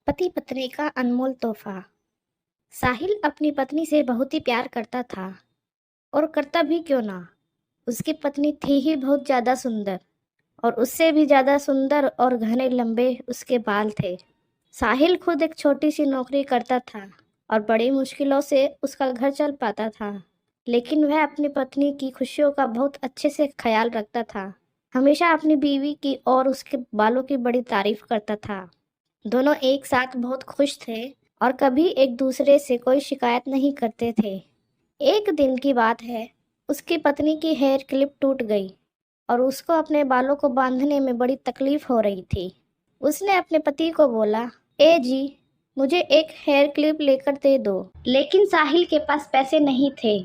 पति पत्नी का अनमोल तोहफा। साहिल अपनी पत्नी से बहुत ही प्यार करता था, और करता भी क्यों ना। उसकी पत्नी थी ही बहुत ज़्यादा सुंदर, और उससे भी ज़्यादा सुंदर और घने लंबे उसके बाल थे। साहिल खुद एक छोटी सी नौकरी करता था और बड़ी मुश्किलों से उसका घर चल पाता था, लेकिन वह अपनी पत्नी की खुशियों का बहुत अच्छे से ख्याल रखता था। हमेशा अपनी बीवी की और उसके बालों की बड़ी तारीफ करता था। दोनों एक साथ बहुत खुश थे और कभी एक दूसरे से कोई शिकायत नहीं करते थे। एक दिन की बात है, उसकी पत्नी की हेयर क्लिप टूट गई और उसको अपने बालों को बांधने में बड़ी तकलीफ हो रही थी। उसने अपने पति को बोला, ए जी, मुझे एक हेयर क्लिप लेकर दे दो। लेकिन साहिल के पास पैसे नहीं थे।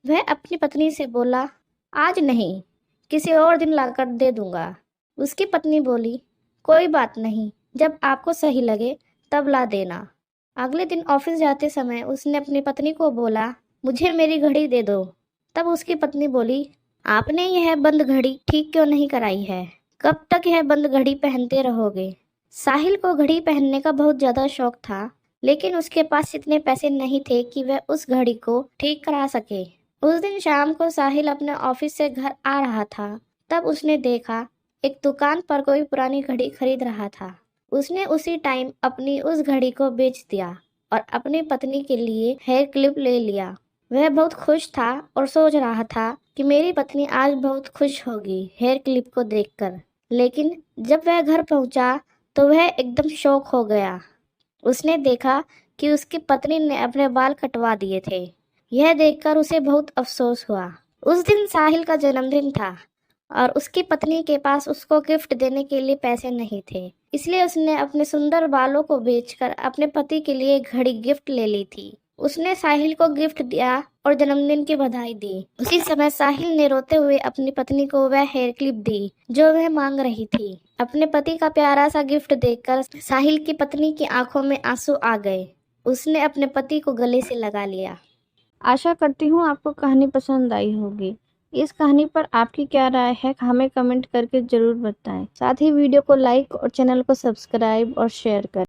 वह अपनी पत्नी से बोला, आज नहीं, किसी और दिन लाकर दे दूंगा। उसकी पत्नी बोली, कोई बात नहीं, जब आपको सही लगे तब ला देना। अगले दिन ऑफिस जाते समय उसने अपनी पत्नी को बोला, मुझे मेरी घड़ी दे दो। तब उसकी पत्नी बोली, आपने यह बंद घड़ी ठीक क्यों नहीं कराई है? कब तक यह बंद घड़ी पहनते रहोगे? साहिल को घड़ी पहनने का बहुत ज़्यादा शौक था, लेकिन उसके पास इतने पैसे नहीं थे कि वह उस घड़ी को ठीक करा सके। उस दिन शाम को साहिल अपने ऑफिस से घर आ रहा था, तब उसने देखा एक दुकान पर कोई पुरानी घड़ी खरीद रहा था। उसने उसी टाइम अपनी उस घड़ी को बेच दिया और अपनी पत्नी के लिए हेयर क्लिप ले लिया। वह बहुत खुश था और सोच रहा था कि मेरी पत्नी आज बहुत खुश होगी हेयर क्लिप को देखकर। लेकिन जब वह घर पहुंचा तो वह एकदम शॉक हो गया। उसने देखा कि उसकी पत्नी ने अपने बाल कटवा दिए थे। यह देखकर उसे बहुत अफसोस हुआ। उस दिन साहिल का जन्मदिन था और उसकी पत्नी के पास उसको गिफ्ट देने के लिए पैसे नहीं थे, इसलिए उसने अपने सुंदर बालों को बेचकर अपने पति के लिए एक घड़ी गिफ्ट ले ली थी। उसने साहिल को गिफ्ट दिया और जन्मदिन की बधाई दी। उसी समय साहिल ने रोते हुए अपनी पत्नी को वह हेयर क्लिप दी जो वह मांग रही थी। अपने पति का प्यारा सा गिफ्ट देखकर साहिल की पत्नी की आंखों में आंसू आ गए। उसने अपने पति को गले से लगा लिया। आशा करती हूँ आपको कहानी पसंद आई होगी। इस कहानी पर आपकी क्या राय है हमें कमेंट करके ज़रूर बताएं। साथ ही वीडियो को लाइक और चैनल को सब्सक्राइब और शेयर करें।